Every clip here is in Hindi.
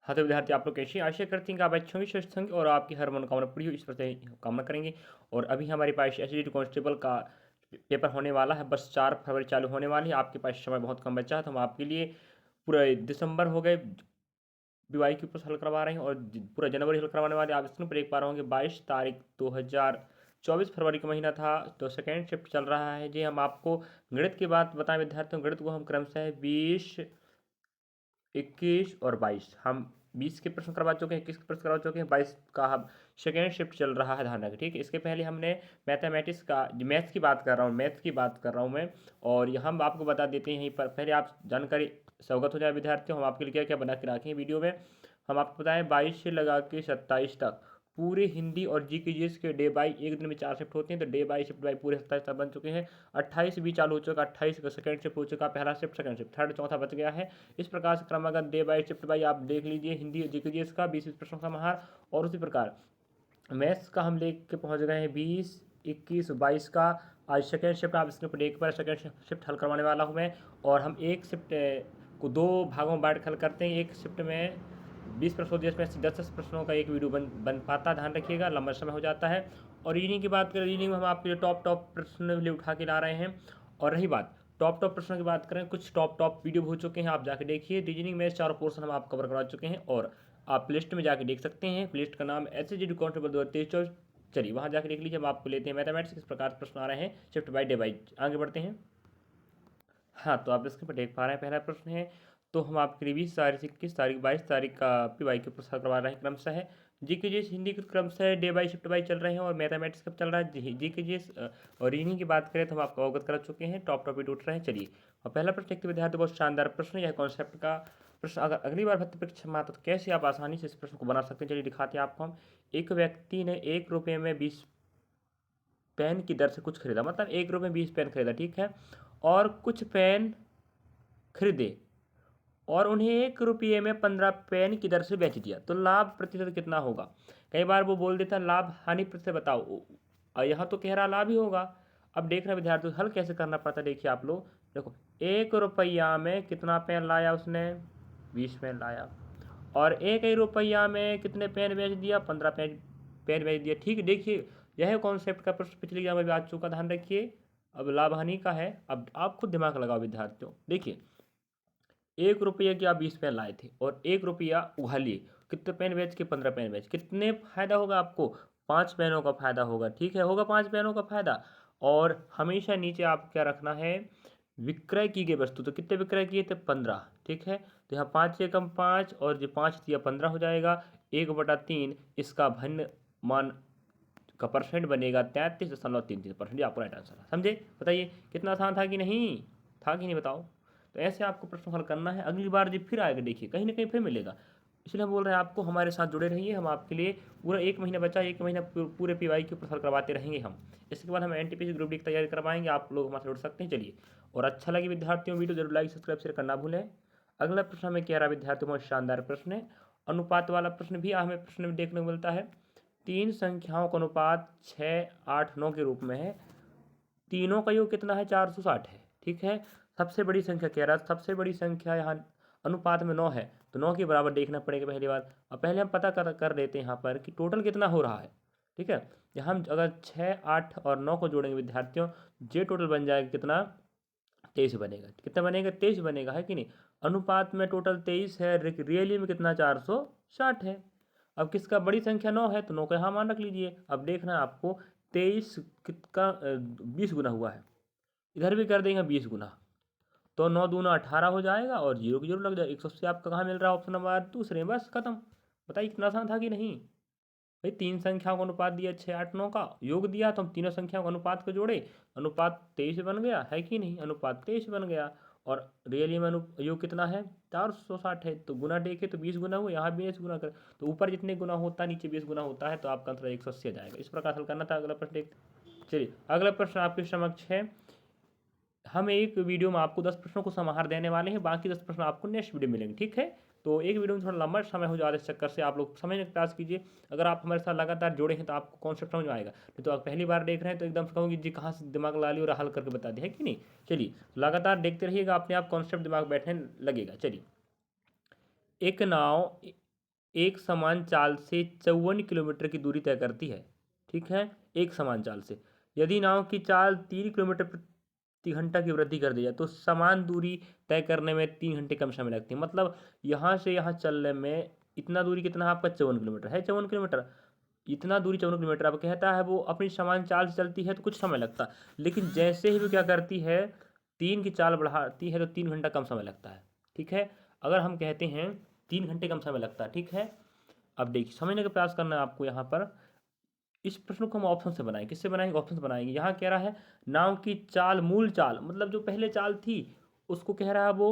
हाँ, तो विद्यार्थी आप लोग कैसे हैं? आशा करते हैं कि आप अच्छे होंगे, स्वस्थ होंगे और आपकी हर मनोकामना पूरी हो, इस प्रकार से कामना करेंगे। और अभी हमारे पास एसएससी कांस्टेबल का पेपर होने वाला है, बस 4 फरवरी चालू होने वाली है। आपके पास समय बहुत कम बचा है, तो हम आपके लिए पूरा दिसंबर हो गए बीवाई के ऊपर हल करवा रहे हैं और पूरा जनवरी हल करवाने वाले। आप स्क्रीन पर देख पा रहे होंगे 22 तारीख 2024 फरवरी का महीना था, तो सेकेंड शिफ्ट चल रहा है जी। हम आपको गणित की बात बताएं विद्यार्थियों, गणित को हम क्रमशः 20, 21 और 22 हम 20 के प्रश्न करवा चुके हैं, 21 के प्रश्न करवा चुके हैं, 22 का हम सेकेंड शिफ्ट चल रहा है, ध्यान रखें ठीक है। इसके पहले हमने मैथमेटिक्स का मैथ्स की बात कर रहा हूँ, मैथ्स की बात कर रहा हूँ मैं। और यहाँ हम आपको बता देते हैं यहीं पर, पहले आप जानकारी से अवगत हो जाए विद्यार्थियों, हम आपके लिए क्या क्या बना के रखें वीडियो में। हम आपको बताएं 22 से लगा के 27 तक पूरे हिंदी और जी के जीएस के डे बाई, एक दिन में 4 शिफ्ट होते हैं, तो डे बाई शिफ्ट बाई पूरे 27 तक बन चुके हैं। 28 भी चालू हो चुका, 28 का सेकंड शिफ्ट हो चुका, पहला शिफ्ट सेकंड शिफ्ट थर्ड चौथा बच गया है। इस प्रकार से क्रमागत डे बाई शिफ्ट बाई आप देख लीजिए, हिंदी और जीके जीएस का 20 प्रश्नों का समाहार। और उसी प्रकार मैथ्स का हम लेके पहुंच गए हैं 20, 21, 22 का। आज सेकेंड शिफ्ट आप इसके ऊपर एक बार सेकेंड शिफ्ट हल करवाने वाला हूँ मैं। और हम एक शिफ्ट को 2 भागों में बांट हल करते हैं। एक शिफ्ट में 20 प्रश्न होते हैं, जिसमें 10 प्रश्नों का एक वीडियो बन पाता है, ध्यान रखिएगा, लंबा समय हो जाता है। और रीजनिंग की बात करें, रीजनिंग में हम आपके लिए टॉप प्रश्न लिए उठा के ला रहे हैं। और रही बात टॉप प्रश्नों की बात करें, कुछ टॉप वीडियो हो चुके हैं, आप जाके देखिए। रीजनिंग में 4 पोर्शन हम आप कवर करवा चुके हैं और आप प्ले में जाके देख सकते हैं। प्ले का नाम एसएससी कांस्टेबल 2023। चलिए वहाँ जाके देख लीजिए। हम आपको लेते हैं मैथमेटिक्स, किस प्रकार से प्रश्न आ रहे हैं शिफ्ट बाई डे बाई। आगे बढ़ते हैं। हाँ, तो आप इसके पर देख पा रहे हैं, पहला प्रश्न है, तो हम आपके लिए 20 तारीख, 21 तारीख, 22 तारीख का पीवाई के प्रश्न करवा रहे हैं क्रमशः। जीके जीएस हिंदी के क्रमशः डे बाई शिफ्ट बाई चल रहे हैं और मैथमेटिक्स कब चल रहा है जीके जीएस। और रीजनिंग की बात करें तो हम आपको अवगत कर चुके हैं, टॉप भी उठ रहे हैं। चलिए, और पहला प्रश्न देखते विद्यार्थी, बहुत शानदार प्रश्न, यह कॉन्सेप्ट का प्रश्न अगर अगली बार भर्ती परीक्षा में आता तो कैसे आप आसानी से इस प्रश्न को बना सकते हैं, चलिए दिखाते हैं आपको हम। एक व्यक्ति ने 1 रुपये में 20 पेन की दर से कुछ खरीदा, मतलब 1 रुपये में 20 पेन खरीदा, ठीक है। और कुछ पेन खरीदे और उन्हें 1 रुपये में 15 पेन की दर से बेच दिया, तो लाभ प्रतिशत कितना होगा। कई बार वो बोल देता लाभ हानि प्रतिशत बताओ, और यहाँ तो कह रहा लाभ ही होगा। अब देख रहे विद्यार्थी हल कैसे करना पड़ता है, देखिए आप लोग देखो, 1 रुपया में कितना पेन लाया उसने, 20 पेन लाया। और 1 रुपया में कितने पेन बेच दिया, 15 पेन बेच दिया, ठीक है। देखिए यह कॉन्सेप्ट का प्रश्न पिछली एग्जाम में भी आ चुका, ध्यान रखिए। अब लाभ हानि का है, अब आप खुद दिमाग लगाओ विद्यार्थियों। देखिए 1 रुपये के आप 20 पेन लाए थे और 1 रुपया उधार लिए, कितने पेन बेच के, 15 पेन बेच, कितने फायदा होगा आपको, 5 पेनों का फायदा होगा, ठीक है, होगा 5 पेनों का फायदा। और हमेशा नीचे आप क्या रखना है, विक्रय की गई वस्तु, तो कितने विक्रय किए थे, 15, ठीक है। तो यहाँ 5 से कम 5 और जो 5 दिया 15 हो जाएगा, 1/3 इसका भन्न मान का परसेंट बनेगा 33.33%। आपको राइट आंसर है, समझे। बताइए कितना आसान था कि नहीं, था कि नहीं बताओ। तो ऐसे आपको प्रश्न हल करना है, अगली बार जब फिर आएगा देखिए कहीं ना कहीं फिर मिलेगा। इसलिए हम बोल रहे हैं आपको हमारे साथ जुड़े रहिए, हम आपके लिए पूरा 1 महीना बचा, 1 महीना पूरे पीवाई के ऊपर हल करवाते रहेंगे हम। इसके बाद हम एनटीपीसी ग्रुप डी की तैयारी करवाएंगे, आप लोग हमारे जुड़ सकते हैं। चलिए, और अच्छा लगे विद्यार्थियों वीडियो जरूर लाइक सब्सक्राइब शेयर करना भूलें। अगला प्रश्न हमें कह रहा है विद्यार्थियों, बहुत शानदार प्रश्न है, अनुपात वाला प्रश्न भी हमें प्रश्न में देखने को मिलता है। 3 संख्याओं का अनुपात 6, 8, 9 के रूप में है, तीनों का योग कितना है, 460 है, ठीक है। सबसे बड़ी संख्या कह रहा है, सबसे बड़ी संख्या यहाँ अनुपात में 9 है, तो 9 के बराबर देखना पड़ेगा पहली बार। अब पहले हम पता कर देते हैं यहाँ पर कि टोटल कितना हो रहा है, ठीक है। यहाँ हम अगर 6, 8 और 9 को जोड़ेंगे विद्यार्थियों, जे टोटल बन जाएगा कितना, 23 बनेगा। कितना बनेगा, 23 बनेगा, है कि नहीं। अनुपात में टोटल 23 है, रियली में कितना, 460 है। अब किसका बड़ी संख्या 9 है, तो 9 का यहाँ मान रख लीजिए। अब देखना है आपको 23 का 20 गुना हुआ है, इधर भी कर देंगे 20 गुना, तो 9 दूना 18 हो जाएगा और जीरो की जीरो लग जाएगा। 180 आपका कहाँ मिल रहा है, ऑप्शन नंबर दूसरे, बस खत्म। बताइए कितना आसान था कि नहीं। भाई 3 संख्याओं का अनुपात दिया 6, 8, 9 का योग दिया, तो हम तीनों संख्याओं का अनुपात को जोड़े, अनुपात 23 बन गया, है कि नहीं, अनुपात 23 बन गया। और रियली में योग कितना है, 460 है, तो गुना देखे तो 20 गुना हुआ, यहाँ भी 20 गुना कर, तो ऊपर जितने गुना होता है नीचे 20 गुना होता है, तो आपका आंसर 180 आ जाएगा। इस प्रकार हल करना था। अगला प्रश्न चलिए, अगला प्रश्न आपके समक्ष है। हम एक वीडियो में आपको 10 प्रश्नों को समाहार देने वाले हैं, बाकी 10 प्रश्न आपको नेक्स्ट वीडियो मिलेंगे, ठीक है। तो एक वीडियो में थोड़ा लंबा समय हो जाता है, इस चक्कर से आप लोग समझने का प्रयास कीजिए। अगर आप हमारे साथ लगातार जुड़े हैं तो आपको कॉन्सेप्ट समझ में आएगा, नहीं तो आप पहली बार देख रहे हैं तो एकदम से कहूँगी जी कहाँ से दिमाग ला लिया और हल करके बता दिया, है कि नहीं। चलिए, लगातार देखते रहिएगा, अपने आप कॉन्सेप्ट दिमाग बैठने लगेगा। चलिए, एक नाव एक समान चाल से 54 किलोमीटर की दूरी तय करती है। ठीक है, एक समान चाल से। यदि नाव की चाल 3 किलोमीटर प्रति घंटा की वृद्धि कर दी जाए तो समान दूरी तय करने में 3 घंटे कम समय लगते हैं। मतलब यहाँ से यहाँ चलने में इतना दूरी कितना है आपका 54 किलोमीटर है, 54 किलोमीटर, इतना दूरी 54 किलोमीटर अब कहता है वो अपनी समान चाल से चलती है तो कुछ समय लगता, लेकिन जैसे ही वो क्या करती है 3 की चाल बढ़ाती है तो 3 घंटा कम समय लगता है। ठीक है, अगर हम कहते हैं 3 घंटे कम समय लगता है। ठीक है, अब देखिए समझने का प्रयास करना है आपको। यहाँ पर इस प्रश्न को हम ऑप्शन से बनाएंगे। किससे बनाएंगे? ऑप्शन से बनाएंगे। यहाँ कह रहा है नाव की चाल, मूल चाल मतलब जो पहले चाल थी उसको कह रहा है वो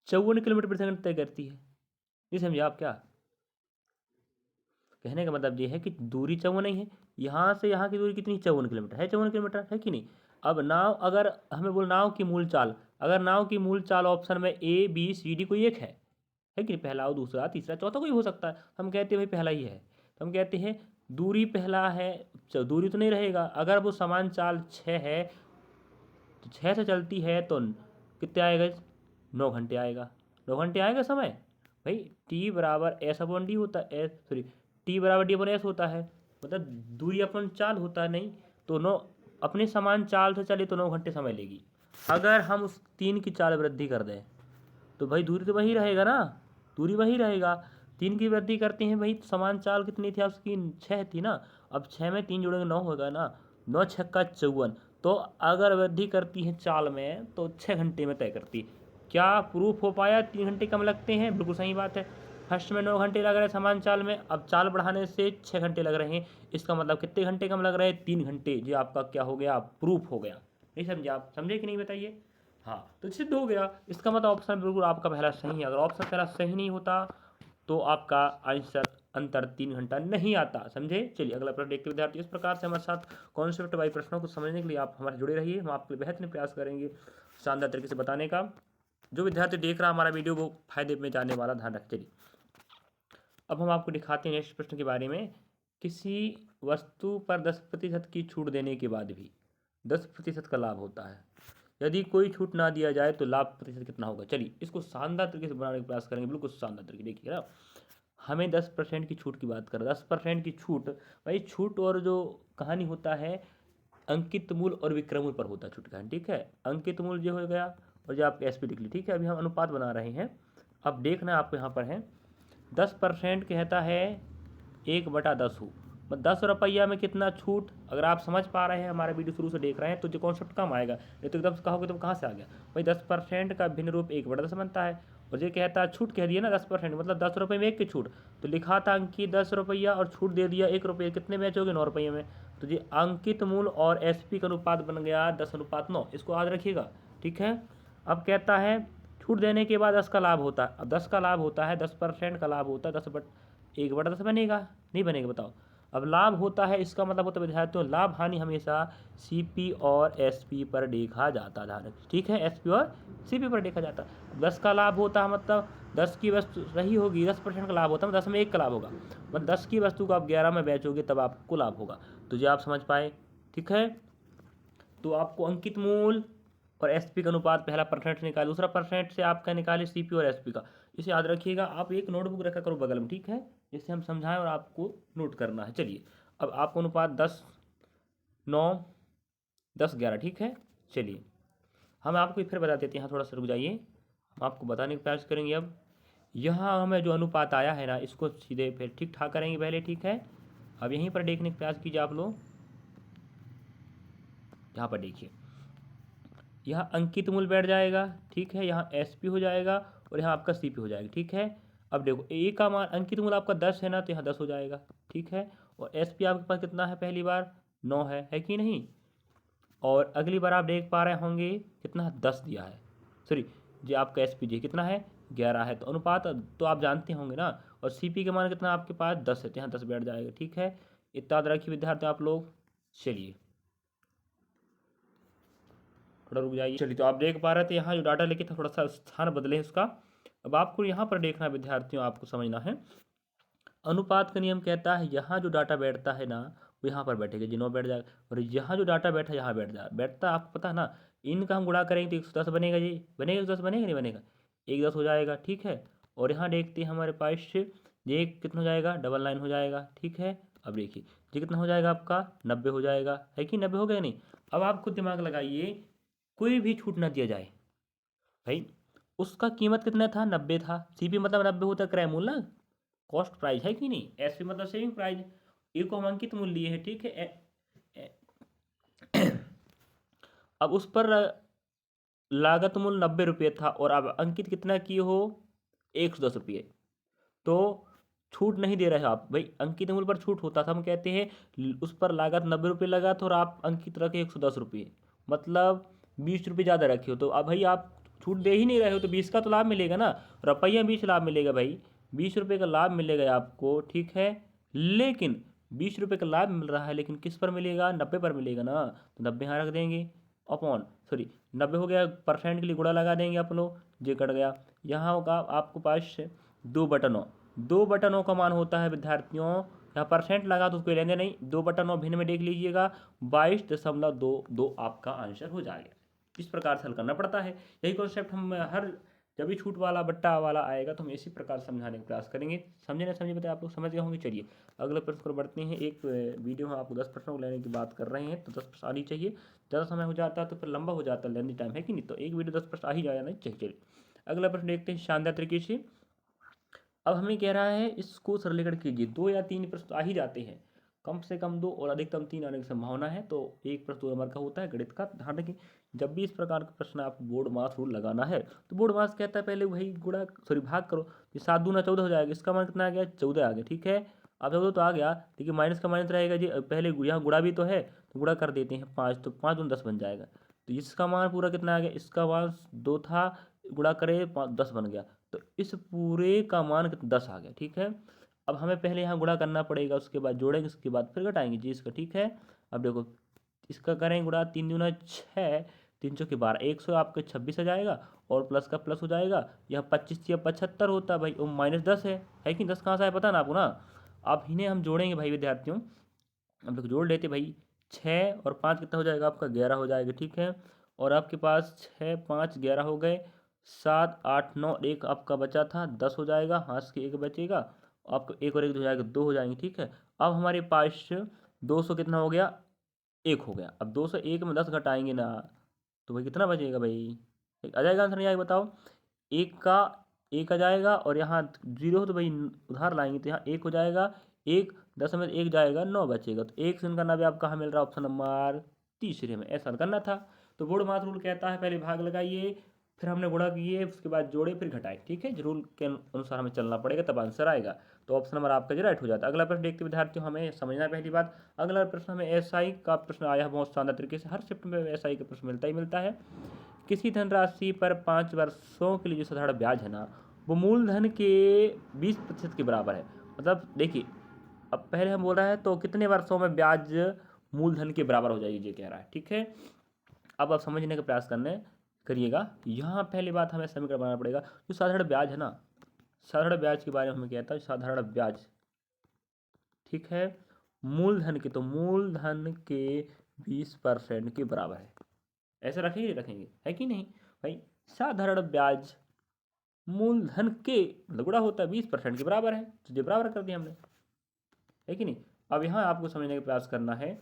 54 किलोमीटर प्रति घंटा तय करती है। ये समझे आप क्या? कहने का मतलब ये है कि दूरी 54 नहीं है, यहाँ से यहाँ की दूरी कितनी? 54 किलोमीटर है, 54 किलोमीटर है कि नहीं। अब नाव, अगर हमें बोल नाव की मूल चाल, अगर नाव की मूल चाल ऑप्शन में ए बी सी डी कोई एक है कि नहीं, पहला और दूसरा तीसरा चौथा कोई हो सकता है, हम कहते हैं भाई पहला ही है, तो हम कहते हैं दूरी पहला है। दूरी तो नहीं रहेगा, अगर वो समान चाल 6 है तो 6 से चलती है तो कितने आएगा? 9 घंटे आएगा। 9 घंटे आएगा समय भाई। टी बराबर एस अपॉन डी होता है, एस सॉरी टी बराबर डी अपॉन एस होता है, मतलब दूरी अपन चाल होता है नहीं तो नौ, अपने समान चाल से चले तो 9 घंटे समय लेगी। अगर हम उस 3 की चाल वृद्धि कर दें तो भाई दूरी तो वही रहेगा ना, दूरी वही रहेगा। 3 की वृद्धि करते हैं भाई, समान चाल कितनी थी आपकी? 6 थी ना। अब 6 में 3 जोड़ेंगे 9 होगा ना, 9 छक्का 54। तो अगर वृद्धि करती है चाल में तो 6 घंटे में तय करती। क्या प्रूफ हो पाया 3 घंटे कम लगते हैं? बिल्कुल सही बात है। फर्स्ट में 9 घंटे लग रहे हैं समान चाल में, अब चाल बढ़ाने से 6 घंटे लग रहे हैं। इसका मतलब कितने घंटे कम लग रहे हैं? 3 घंटे। जो आपका क्या हो गया? प्रूफ हो गया। नहीं समझे आप? समझे कि नहीं बताइए? हाँ, तो सिद्ध हो गया। इसका मतलब ऑप्शन बिल्कुल आपका पहला सही है। अगर ऑप्शन पहला सही नहीं होता तो आपका आंसर अंतर 3 घंटा नहीं आता। समझे? चलिए अगला प्रश्न देखते विद्यार्थी। इस प्रकार से हमारे साथ कॉन्सेप्ट वाइज प्रश्नों को समझने के लिए आप हमारे जुड़े रहिए। हम आपके लिए बेहतरीन प्रयास करेंगे शानदार तरीके से बताने का। जो विद्यार्थी देख रहा हमारा वीडियो वो फायदे में जाने वाला, ध्यान रख। चलिए अब हम आपको दिखाते हैं नेक्स्ट प्रश्न के बारे में। किसी वस्तु पर 10% की छूट देने के बाद भी 10% का लाभ होता है। यदि कोई छूट ना दिया जाए तो लाभ प्रतिशत कितना होगा? चलिए इसको शानदार तरीके से बनाने का प्रयास करेंगे, बिल्कुल शानदार तरीके। देखिए ना, हमें 10% की छूट की बात करें, 10% की छूट। भाई छूट और जो कहानी होता है अंकित मूल और विक्रय मूल पर होता है छूट कहानी। ठीक है, अंकित मूल जो हो गया और जो आपके एसपी लिख ली। ठीक है, अभी हम अनुपात बना रहे हैं। अब देखना आपको यहाँ पर है 10% कहता है 1/10 हो, 10 रुपया में कितना छूट। अगर आप समझ पा रहे हैं, हमारा वीडियो शुरू से देख रहे हैं तो जो कॉन्सेप्ट कम आएगा, नहीं तो एकदम कहोगे तो कहाँ से आ गया भाई। 10% का भिन्न रूप 1/10 बनता है। और ये कहता है छूट कह दिया ना 10%, मतलब 10 रुपये में एक की छूट। तो लिखा था अंकित 10 रुपया और छूट दे दिया 1 रुपये, कितने मैच हो गए? 9 रुपये में। तो ये अंकित मूल और एसपी का अनुपात बन गया 10:9। इसको याद रखिएगा। ठीक है, अब कहता है छूट देने के बाद 10 का लाभ होता है। अब 10 का लाभ होता है, 10% का लाभ होता है, 1/10 बनेगा? नहीं बनेगा, बताओ। अब लाभ होता है, इसका मतलब होता है विद्यार्थियों लाभ हानि हमेशा सीपी और एसपी पर देखा जाता है। ठीक है, एसपी और सीपी पर देखा जाता है। 10 का लाभ होता है मतलब 10 की वस्तु रही होगी, 10% का लाभ होता है, 10 में 1 का लाभ होगा। मतलब 10 की वस्तु को आप 11 में बेचोगे तब आपको लाभ होगा। तो ये आप समझ पाए। ठीक है, तो आपको अंकित मूल और एसपी का अनुपात पहला परसेंट से निकाले, दूसरा परसेंट से आपका निकाले सीपी और एसपी का। इसे याद रखिएगा। आप एक नोटबुक रखा करो बगल में, ठीक है, जिससे हम समझाएं और आपको नोट करना है। चलिए अब आपको अनुपात 10:9, 10:11। ठीक है, चलिए हम आपको फिर बता देते हैं। यहाँ थोड़ा सा रुक जाइए, हम आपको बताने का प्रयास करेंगे। अब यहाँ हमें जो अनुपात आया है ना, इसको सीधे फिर ठीक ठाक करेंगे पहले। ठीक है, अब यहीं पर देखने का प्रयास कीजिए आप लोग। यहाँ पर देखिए, यहाँ अंकित मूल बैठ जाएगा। ठीक है, यहाँ एसपी हो जाएगा और यहाँ आपका सीपी हो जाएगा। ठीक है, अब देखो ए का मान अंकित मूल आपका 10 है ना, तो यहाँ 10 हो जाएगा। ठीक है, और एसपी आपके पास कितना है? पहली बार 9 है कि नहीं। और अगली बार आप देख पा रहे होंगे कितना 10 दिया है, सॉरी जो आपका एसपी जी कितना है? 11 है। तो अनुपात तो आप जानते होंगे ना। और सीपी का मान कितना आपके पास? 10 है, तो यहाँ 10 बैठ जाएगा। ठीक है, इतना याद रखिए विद्यार्थी आप लोग। चलिए थोड़ा रुक जाइए। चलिए तो आप देख पा रहे थे यहाँ जो डाटा लेके था थोड़ा सा स्थान बदले उसका। अब आपको यहाँ पर देखना है विद्यार्थियों, आपको समझना है। अनुपात का नियम कहता है यहाँ जो डाटा बैठता है ना वो यहाँ पर बैठेगा, जी 9 बैठ जाएगा। और यहाँ जो डाटा बैठा यहाँ बैठता आपको पता है ना। इनका हम गुणा करेंगे तो 110 बनेगा जी, बनेगा 110, बनेगा नहीं बनेगा? 110 हो जाएगा। ठीक है, और यहाँ देखते हैं हमारे पास ये कितना हो जाएगा, 99 हो जाएगा। ठीक है, अब देखिए ये कितना हो जाएगा आपका, 90 हो जाएगा, है कि 90 हो गया नहीं। अब आप खुद दिमाग लगाइए, कोई भी छूट ना दिया जाए भाई, उसका कीमत कितना था, 90 था। सीपी मतलब 90 होता है क्रय मूल्य ना, कॉस्ट प्राइस, है कि नहीं। एसपी मतलब सेविंग प्राइस, ए को हम अंकित मूल्य है। ठीक है, अब उस पर लागत मूल्य 90 रुपये था और अब अंकित कितना किए हो, 110 रुपये। तो छूट नहीं दे रहे हो आप भाई, अंकित मूल्य पर छूट होता था, हम कहते हैं उस पर लागत 90 रुपये लगा था और आप अंकित रखे 110 रुपये, मतलब 20 रुपये ज़्यादा रखे हो। तो अब भाई आप छूट दे ही नहीं रहे हो, तो 20 का तो लाभ मिलेगा ना, रुपया 20 लाभ मिलेगा भाई, 20 रुपये का लाभ मिलेगा आपको। ठीक है, लेकिन 20 रुपये का लाभ मिल रहा है, लेकिन किस पर मिलेगा, 90 पर मिलेगा ना। तो 90 यहाँ रख देंगे, अपॉन सॉरी 90 हो गया, परसेंट के लिए गुणा लगा देंगे आप लोग, जे कट गया। यहाँ होगा आपको पास दो बटनों का मान होता है विद्यार्थियों, यहाँ परसेंट लगा तो उसको लेने नहीं, 2 बटनों भिन्न में देख लीजिएगा, 22.22 आपका आंसर हो जाएगा। इस प्रकार से हल करना पड़ता है। यही कॉन्सेप्ट हम हर जब भी छूट वाला बट्टा वाला आएगा तो हम इसी प्रकार समझाने का प्रयास करेंगे। समझे ना समझे बताए, आप लोग समझ गए होंगे। चलिए अगले प्रश्न पर बढ़ते हैं। एक वीडियो में आपको 10 प्रश्नों को लेने की बात कर रहे हैं, तो 10 प्रश्न आनी चाहिए। ज़्यादा समय हो जाता है तो फिर लंबा हो जाता है, लेंदी टाइम, है कि नहीं। तो एक वीडियो 10 प्रश्न आ ही जाना चाहिए। चलिए अगला प्रश्न देखते हैं शानदार तरीके से। अब हमें कह रहा है इसको सरलीकरण कीजिए, 2 या 3 प्रश्न आ ही जाते हैं, कम से कम 2 और अधिकतम 3 आने की संभावना है। तो एक प्रश्न 2 नंबर का होता है गणित का। ध्यान रखें, जब भी इस प्रकार का प्रश्न आपको बोर्ड मास रूल लगाना है तो बोर्ड मास कहता है पहले वही गुणा सॉरी भाग करो। ये 7 दूना 14 हो जाएगा, इसका मान कितना आ गया, 14 आ गया। ठीक है, अब 14 तो आ गया, देखिए माइनस का माइनस रहेगा जी, पहले यहाँ गुणा भी तो है तो गुणा कर देते हैं, 5 तो 5 दूना 10 बन जाएगा। तो इसका मान पूरा कितना आ गया, इसका मान 2 था, गुणा करे 10 बन गया, तो इस पूरे का मान 10 आ गया। ठीक है, अब हमें पहले यहाँ गुणा करना पड़ेगा, उसके बाद जोड़ेंगे, उसके बाद फिर घटाएंगे जी इसका। ठीक है, अब देखो इसका करेंगे गुणा, 3 दूना 6, 3 चौके 12, 100 आपके 26 आ जाएगा, और प्लस का प्लस हो जाएगा, यह 25 या 75 होता है भाई, वो -10 है कि 10 कहाँ से आया पता ना आपको ना। अब इन्हें हम जोड़ेंगे भाई विद्यार्थियों, अब देखो जोड़ लेते भाई, 6 और 5 कितना हो जाएगा आपका, 11 हो जाएगा। ठीक है, और आपके पास 6 5 11 हो गए, 7 8 9 1 आपका बचा था, 10 हो जाएगा, हाथ से एक बचेगा, आपको एक और एक हो जाएगा, 2 हो जाएंगे। ठीक है, अब हमारे पास 200 कितना हो गया, 1 हो गया। अब 201 में 10 घटाएंगे ना, तो भाई कितना बचेगा भाई, आ जाएगा आंसर, नहीं आएगा बताओ। एक का एक आ जाएगा, और यहाँ 0 हो तो भाई उधार लाएंगे, तो यहाँ 1 हो जाएगा, 1 10 में 1 जाएगा, 9 बचेगा। तो 1 से करना भी आपका हमें मिल रहा है ऑप्शन नंबर तीसरे में, ऐसा करना था। तो गुण मात्र रूल कहता है पहले भाग लगाइए, फिर हमने गुणा किए, उसके बाद जोड़े, फिर घटाए। ठीक है, रूल के अनुसार हमें चलना पड़ेगा, तब आंसर आएगा। तो ऑप्शन नंबर आपका जो राइट हो जाता है। अगला प्रश्न देखते विद्यार्थियों, हमें समझना है पहली बात। अगला प्रश्न हमें एसआई का प्रश्न आया है बहुत शानदार तरीके से, हर शिफ्ट में एसआई का प्रश्न मिलता ही मिलता है। किसी धनराशि पर 5 वर्षों के लिए जो साधारण ब्याज है ना, वो मूलधन के 20% के बराबर है। मतलब देखिए, अब पहले हम बोल रहे हैं तो कितने वर्षों में ब्याज मूलधन के बराबर हो जाएगी, ये कह रहा है। ठीक है, अब आप समझने का प्रयास करने करिएगा। यहाँ पहली बात हमें समीकरण बनाना पड़ेगा। जो साधारण ब्याज है ना, साधारण ब्याज के बारे में हमें कहता है साधारण ब्याज, ठीक है, मूलधन के, तो मूलधन के 20% के बराबर है। ऐसे रखेंगे रखेंगे, है कि नहीं भाई। साधारण ब्याज मूलधन के गुणा होता है 20% के बराबर है, तो ये बराबर कर दिया हमने, है कि नहीं। अब यहाँ आपको समझने का प्रयास करना है,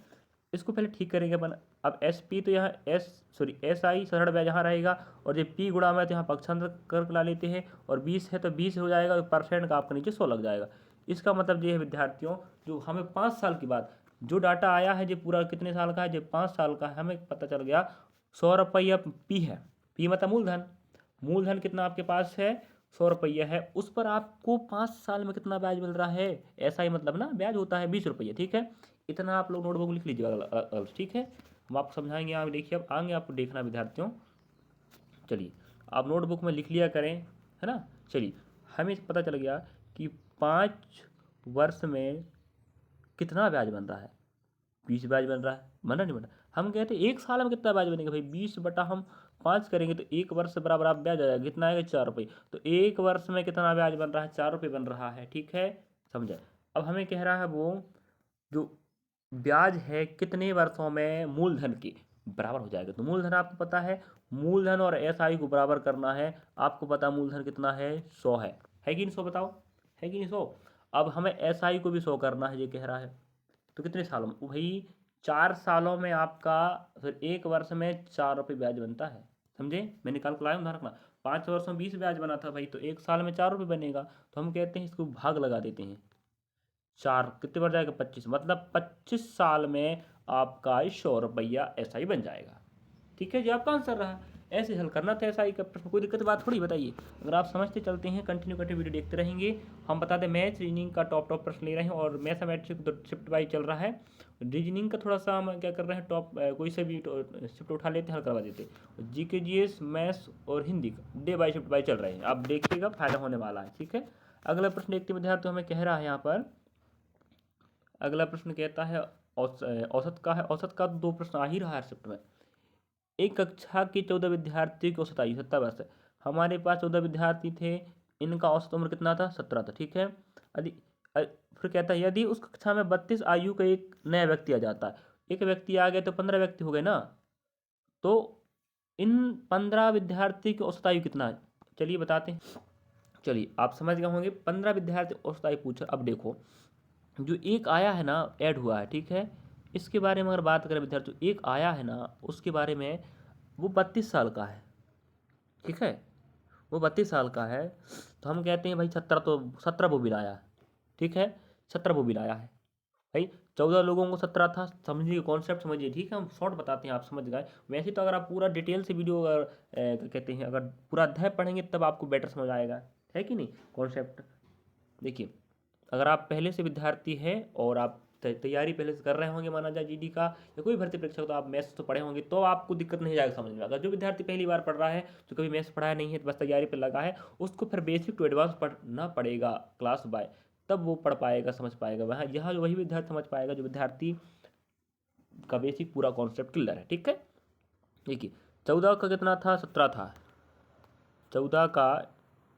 इसको पहले ठीक करेंगे अपन। अब एस पी तो यहाँ एस आई साधारण ब्याज यहाँ रहेगा, और ये पी गुणा में तो यहाँ पक्षांतर कर ला लेते हैं, और 20 है तो 20 हो जाएगा, परसेंट का आपका नीचे 100 लग जाएगा। इसका मतलब ये है विद्यार्थियों, जो हमें 5 साल के बाद जो डाटा आया है, जो पूरा कितने साल का है, जो 5 साल का है, हमें पता चल गया 100 रुपया पी है। पी मतलब मूलधन, मूलधन कितना आपके पास है, 100 रुपया है, उस पर आपको 5 साल में कितना ब्याज मिल रहा है, ऐसा ही मतलब ना, ब्याज होता है 20 रुपये। ठीक है, इतना आप लोग नोटबुक लिख लीजिएगा। ठीक है, हम आपको समझाएंगे, आप देखिए, अब आगे आपको देखना विद्यार्थियों। चलिए आप नोटबुक में लिख लिया करें, है ना। चलिए हमें पता चल गया कि 5 वर्ष में कितना ब्याज बन रहा है, 20 ब्याज बन रहा है, बना नहीं बना। हम कहते हैं 1 साल में कितना ब्याज बनेगा भाई, 20 बटा हम 5 करेंगे तो 1 वर्ष से बराबर आप ब्याज आ जाएगा, कितना आएगा, 4 रुपये। तो 1 वर्ष में कितना ब्याज बन रहा है, 4 रुपये बन रहा है। ठीक है, समझे। अब हमें कह रहा है वो जो ब्याज है कितने वर्षों में मूलधन के बराबर हो जाएगा। तो मूलधन आपको पता है, मूलधन और एसआई को बराबर करना है। आपको पता मूलधन कितना है, 100 है है कि नहीं 100 बताओ, है कि नहीं 100। अब हमें SI को भी 100 करना है, ये कह रहा है, तो कितने सालों में भाई 4 सालों में आपका फिर 1 वर्ष में 4 रुपये ब्याज बनता है, समझे, मैंने कल लाया ध्यान रखना। 5 वर्षों में 20 ब्याज बना था भाई, तो 1 साल में 4 रुपये बनेगा, तो हम कहते हैं इसको भाग लगा देते हैं, 4 कितने बढ़ जाएगा 25, मतलब 25 साल में आपका 100 रुपया SI बन जाएगा। ठीक है जी, आपका आंसर रहा। ऐसे हल करना था SI का प्रश्न, कोई दिक्कत बात थोड़ी, बताइए। अगर आप समझते चलते हैं, कंटिन्यू करके वीडियो देखते रहेंगे। हम बता दें मैथ रीजनिंग का टॉप प्रश्न ले रहे हैं और मैथमेटिक्स तो शिफ्ट बाई चल रहा है। रीजनिंग का थोड़ा सा हम क्या कर रहे हैं, टॉप कोई से भी शिफ्ट उठा लेते हैं, हल करवा देते हैं। GK GS मैथ्स और हिंदी का डे बाई शिफ्ट बाई चल रहे हैं, आप देखिएगा फायदा होने वाला है। ठीक है, अगला प्रश्न देखते विद्यार्थी हमें कह रहा है यहाँ पर, अगला प्रश्न कहता है औसत का है। औसत का 2 प्रश्न आ ही रहा है शिफ्ट में। एक कक्षा के 14 विद्यार्थी की औसत आयु 17 वर्ष है। हमारे पास 14 विद्यार्थी थे, इनका औसत उम्र कितना था, 17 था। ठीक है, यदि फिर कहता है यदि उस कक्षा में 32 आयु का एक नया व्यक्ति आ जाता है, एक व्यक्ति आ गया तो 15 व्यक्ति हो गए ना, तो इन 15 विद्यार्थी की औसत आयु कितना है, चलिए बताते हैं। चलिए आप समझ गए होंगे, 15 विद्यार्थी औसत आयु पूछा। अब देखो जो एक आया है ना, ऐड हुआ है, ठीक है, इसके बारे में अगर बात करें विद्यार्थी, एक आया है ना उसके बारे में, वो 32 साल का है। ठीक है, वो 32 साल का है, तो हम कहते हैं भाई 17 वो भी लाया है। ठीक है, 17 वो भी लाया है भाई, 14 लोगों को 17 था, समझिए कॉन्सेप्ट समझिए। ठीक है, हम शॉर्ट बताते हैं, आप समझ गए। वैसे तो अगर आप पूरा डिटेल से वीडियो अगर क्या कहते हैं, अगर पूरा अध्याय पढ़ेंगे तब आपको बेटर समझ आएगा, है कि नहीं कॉन्सेप्ट। देखिए अगर आप पहले से विद्यार्थी हैं और आप तैयारी पहले से कर रहे होंगे, माना जाए GD का या कोई भर्ती परीक्षा, तो आप मैथ्स तो पढ़े होंगे, तो आपको दिक्कत नहीं जाएगा समझ में। अगर जो विद्यार्थी पहली बार पढ़ रहा है, जो कभी मैथ्स पढ़ाया नहीं है, तो बस तैयारी पर लगा है, उसको फिर बेसिक टू एडवांस पढ़ना पड़ेगा क्लास बाय, तब वो पढ़ पाएगा, समझ पाएगा। वहाँ यहाँ वही विद्यार्थी समझ पाएगा जो विद्यार्थी का बेसिक पूरा कॉन्सेप्ट क्लियर है। ठीक है, देखिए 14 का कितना था, 17 था, 14 का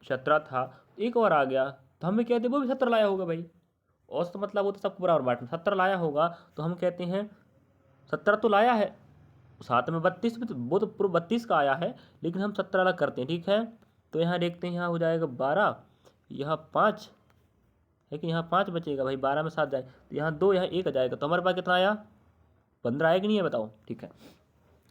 17 था, एक और आ गया, तो हमें कहते हैं वो भी 17 लाया होगा भाई। औसत मतलब वो तो सब पूरा और बांटना, 17 लाया होगा, तो हम कहते हैं 17 तो लाया है, साथ में 32 भी, तो वो तो पूरा 32 का आया है, लेकिन हम 17 अलग करते हैं। ठीक है, तो यहाँ देखते हैं, यहाँ हो जाएगा 12, यहाँ 5 है कि यहाँ 5 बचेगा भाई, 12 में 7 जाए, तो यहाँ 2, यहाँ 1 आ जाएगा, तो हमारे पास कितना आया, 15 आया कि नहीं है बताओ। ठीक है,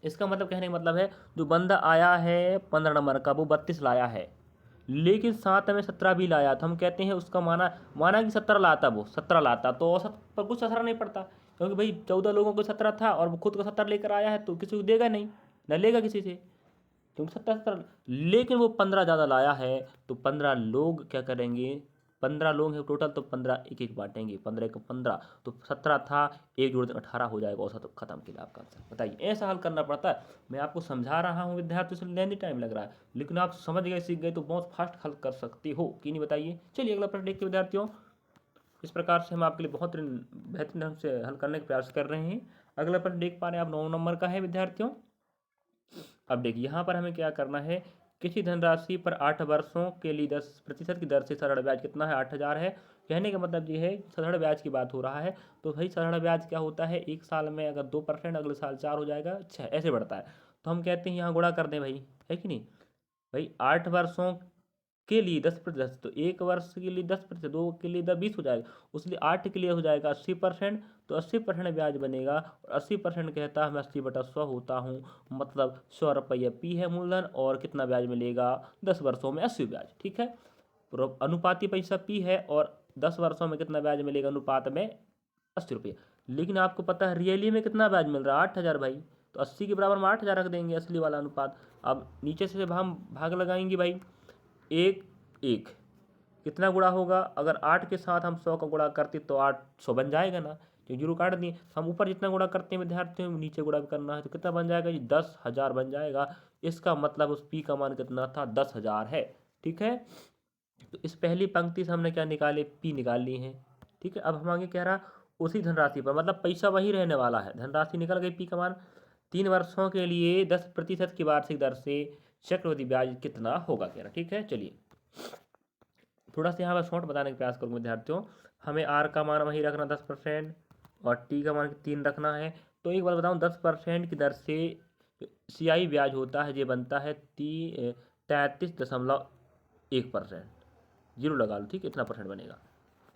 इसका मतलब कहने का मतलब है जो बंदा आया है 15 नंबर का, वो 32 लाया है, लेकिन साथ में 17 भी लाया, तो हम कहते हैं उसका माना कि 17 लाता, वो 17 लाता, तो औसत पर कुछ असर नहीं पड़ता, क्योंकि भाई 14 लोगों को 17 था और वो खुद को 17 लेकर आया है, तो किसी को देगा नहीं, न लेगा किसी से, क्योंकि 17, लेकिन वो 15 ज़्यादा लाया है, तो 15 लोग क्या करेंगे, 15 लोग हैं टोटल, तो 15 एक एक बांटेंगे, 15 को 15, तो 17 था, एक जोड़ 18 हो जाएगा, औसत तो खत्म किया आपका आंसर। बताइए, ऐसा हल करना पड़ता है। मैं आपको समझा रहा हूँ विद्यार्थी से लेने टाइम लग रहा है, लेकिन आप समझ गए, सीख गए, तो बहुत फास्ट हल कर सकते हो कि नहीं, बताइए। चलिए अगला प्रश्न देखते विद्यार्थियों। इस प्रकार से हम आपके लिए बहुत बेहतरीन ढंग से हल करने का प्रयास कर रहे हैं। अगला प्रश्न देख पा रहे हैं आप, 9 नंबर का है विद्यार्थियों। अब देखिए यहाँ पर हमें क्या करना है, किसी धनराशि पर 8 वर्षों के लिए 10% की दर से सरल ब्याज कितना है, 8,000 है। कहने का मतलब ये है सरल ब्याज की बात हो रहा है, तो भाई सरल ब्याज क्या होता है, एक साल में अगर 2%, अगले साल 4 हो जाएगा, 6 ऐसे बढ़ता है, तो हम कहते हैं यहाँ गुणा कर दें भाई, है कि नहीं भाई। 8 वर्षों के लिए 10%, तो 1 वर्ष के लिए 10%, 2 के लिए 20 हो जाएगा, उसलिए 8 के लिए हो जाएगा 80%, तो 80% ब्याज बनेगा, और 80% कहता है मैं 80/100 होता हूँ, मतलब 100 रुपये पी है मूलधन, और कितना ब्याज मिलेगा 10 वर्षों में 80 ब्याज। ठीक है, अनुपाती पैसा पी है, और 10 वर्षों में कितना ब्याज मिलेगा अनुपात में 80 रुपये। लेकिन आपको पता है रियली में कितना ब्याज मिल रहा है, 8,000 भाई, तो 80 के बराबर में 8,000 रख देंगे, असली वाला अनुपात। अब नीचे से हम भाग लगाएंगे भाई, एक एक कितना गुणा होगा, अगर 8 के साथ हम 100 का गुणा करते तो 800 बन जाएगा ना, तो जीरो काट दिए। हम ऊपर जितना गुणा करते हैं विद्यार्थियों, नीचे गुणा भी करना है, तो कितना बन जाएगा जी, 10,000 बन जाएगा। इसका मतलब उस पी का मान कितना था, 10,000 है। ठीक है, तो इस पहली पंक्ति से हमने क्या निकाले, पी निकाल ली है। ठीक है, अब हम आगे कह रहा उसी धनराशि पर, मतलब पैसा वही रहने वाला है, धनराशि निकल गई, पी का मान 3 वर्षों के लिए 10% की वार्षिक दर से चक्रवृद्धि ब्याज कितना होगा कह रहा। ठीक है, चलिए थोड़ा सा यहाँ पर शॉर्ट बताने का प्रयास करूँगा विद्यार्थियों। हमें आर का मान वही रखना 10% और टी का मान 3 रखना है। तो एक बार बताऊँ, 10% की दर से CI ब्याज होता है, ये बनता है 33.1%। जीरो लगा लो, ठीक है, इतना परसेंट बनेगा।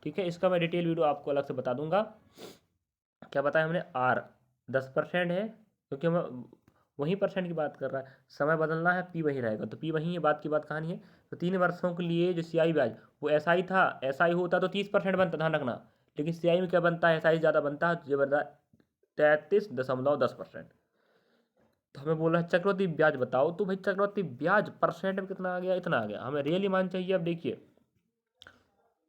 ठीक है, इसका मैं डिटेल वीडियो आपको अलग से बता दूंगा। क्या बताया हमने, आर 10% है, क्योंकि हम वही परसेंट की बात कर रहा है, समय बदलना है, पी वही रहेगा, तो पी वही है, बात की बात कहानी है। तो 3 वर्षों के लिए जो सीआई ब्याज वो एसआई था, एसआई होता तो 30% बनता, ध्यान रखना, लेकिन सीआई में क्या बनता है, एसआई ज़्यादा बनता है, जो बनता है 33.10%। तो हमें बोला है चक्रवृद्धि ब्याज बताओ, तो भाई चक्रवृद्धि ब्याज परसेंट में कितना आ गया, इतना आ गया, हमें रियली मान चाहिए। अब देखिए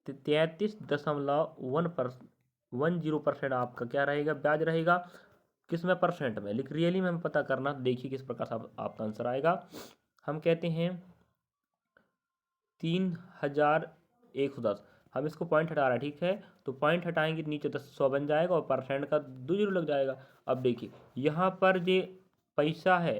33.10% आपका क्या रहेगा, ब्याज रहेगा, किस में, परसेंट में, लेकिन रियली में हमें पता करना। देखिए किस प्रकार से आपका आंसर आएगा। हम कहते हैं 3110, हम इसको पॉइंट हटा रहे हैं, ठीक है, तो पॉइंट हटाएंगे तो नीचे 100 बन जाएगा और परसेंट का 2 जीरो लग जाएगा। अब देखिए यहाँ पर ये पैसा है,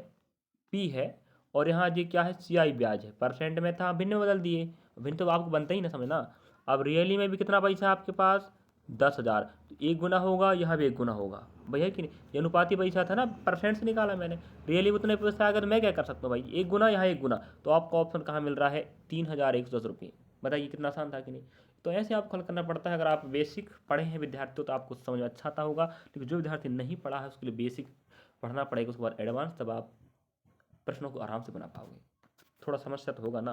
पी है, और यहाँ ये क्या है, सीआई ब्याज है, परसेंट में था, भिन्न में बदल दिए, भिन्न तो आपको बनता ही ना, समझना। अब रियली में भी कितना पैसा है आपके पास, 10,000, तो 1 गुना होगा, यहाँ भी 1 गुना होगा, भैया कि नहीं, ये अनुपाती पैसा था ना, परसेंट से निकाला मैंने, रियली में उतने पैसा आएगा तो मैं क्या कर सकता हूँ भाई, 1 गुना यहाँ 1 गुना, तो आपको ऑप्शन कहाँ मिल रहा है, 3,110 रुपये। बताइए कितना आसान था कि नहीं। तो ऐसे आपको हल करना पड़ता है। अगर आप बेसिक पढ़े हैं विद्यार्थी तो आपको समझ में अच्छा आता होगा, लेकिन जो विद्यार्थी नहीं पढ़ा है उसके लिए बेसिक पढ़ना पड़ेगा, उसके बाद एडवांस, तब आप प्रश्नों को आराम से बना पाओगे। थोड़ा समस्या तो होगा ना,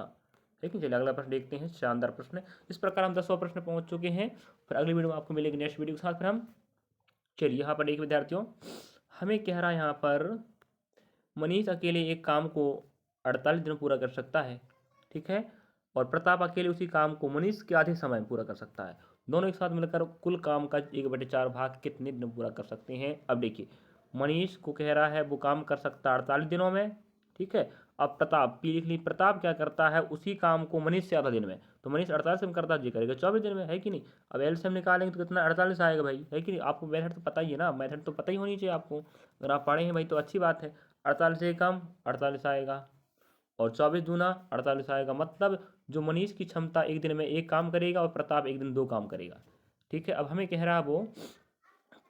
लेकिन चलिए अगला प्रश्न देखते हैं, शानदार प्रश्न। इस प्रकार हम 10वां प्रश्न पहुंच चुके हैं। फिर अगली वीडियो में आपको मिलेगी नेक्स्ट वीडियो के साथ। फिर हम चलिए यहाँ पर एक विद्यार्थियों, हमें कह रहा है यहाँ पर, मनीष अकेले एक काम को 48 दिन पूरा कर सकता है, ठीक है, और प्रताप अकेले उसी काम को मनीष के आधे समय में पूरा कर सकता है। दोनों एक साथ मिलकर कुल काम का 1/4 भाग कितने दिन पूरा कर सकते हैं। अब देखिए मनीष को कह रहा है वो काम कर सकता है 48 दिनों में, ठीक है। अब प्रताप, पी लिख ली, प्रताप क्या करता है उसी काम को मनीष से आधा दिन में, तो मनीष 48 में करता है, जी करेगा 24 दिन में, है कि नहीं। अब एलसीएम निकालेंगे तो कितना, 48 आएगा भाई, है कि नहीं। आपको मेथड तो पता ही है ना, मेथड तो पता ही होनी चाहिए आपको, अगर आप पढ़े हैं भाई तो अच्छी बात है। 48 से कम 48 आएगा, और 24 दूना 48 आएगा, मतलब जो मनीष की क्षमता एक दिन में एक काम करेगा और प्रताप एक दिन 2 काम करेगा, ठीक है। अब हमें कह रहा है वो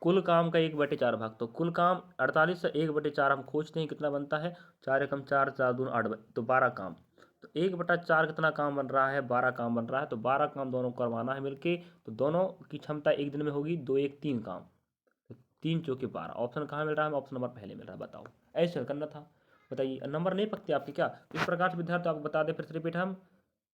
कुल काम का 1/4 भाग, तो कुल काम 48 से 1/4 हम खोजते हैं, कितना बनता है, 4 एकम 4, 4 दून 8, तो 12 काम, तो 1/4 कितना काम बन रहा है, 12 काम बन रहा है, तो 12 काम दोनों करवाना है मिलके, तो दोनों की क्षमता एक दिन में होगी 2 1 3 काम, तो 3 चौके 12। ऑप्शन कहाँ मिल रहा है, ऑप्शन नंबर पहले मिल रहा है, बताओ ऐसे हल करना था। बताइए नंबर नहीं पकते आपके क्या। इस प्रकार से विद्यार्थी आपको बता दें, फिर से रिपीट, हम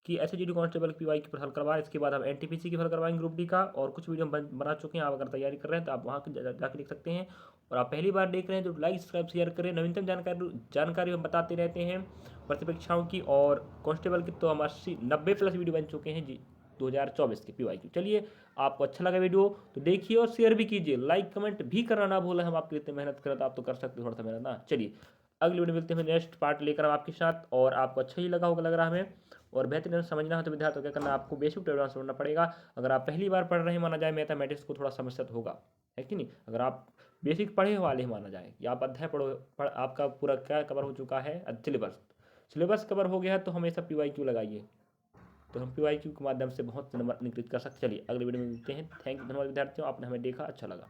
कि एसएचजीडी कांस्टेबल की पीवाई की पर हल करवाएं, इसके बाद हम एनटीपीसी की हल करवाएंगे ग्रुप डी का, और कुछ वीडियो हम बना चुके हैं, आप अगर तैयारी कर रहे हैं तो आप वहाँ जाकर देख सकते हैं। और आप पहली बार देख रहे हैं तो लाइक सब्सक्राइब शेयर करें, नवीनतम जानकारी हम बताते रहते हैं भर्ती परीक्षाओं की और कांस्टेबल की, तो हम 80-90+ वीडियो बन चुके हैं जी 2024 की पीवाई की। चलिए आपको अच्छा लगा वीडियो तो देखिए और शेयर भी कीजिए, लाइक कमेंट भी करना ना भूलें, हम आपके इतने मेहनत करें तो आप तो कर सकते हो थोड़ा सा मेहनत ना। चलिए अगली वीडियो मिलते हैं नेक्स्ट पार्ट लेकर हम आपके साथ, और आपको अच्छा ही लगा होगा, लग रहा है हमें। और बेहतरीन समझना है तो विद्यार्थियों क्या करना, आपको बेसिक टू एडवांस पढ़ना पड़ेगा। अगर आप पहली बार पढ़ रहे हैं माना जाए मैथमेटिक्स को, थोड़ा समस्या तो होगा, है कि नहीं। अगर आप बेसिक पढ़े वाले ही माना जाए, या आप अध्याय आपका पूरा क्या कवर हो चुका है, सिलेबस कवर हो गया है, तो हमेशा PYQ लगाइए, तो हम PYQ के माध्यम से बहुत नंबर निकलित कर सकते। चलिए अगले वीडियो में मिलते हैं। थैंक यू, धन्यवाद विद्यार्थियों, आपने हमें देखा, अच्छा लगा।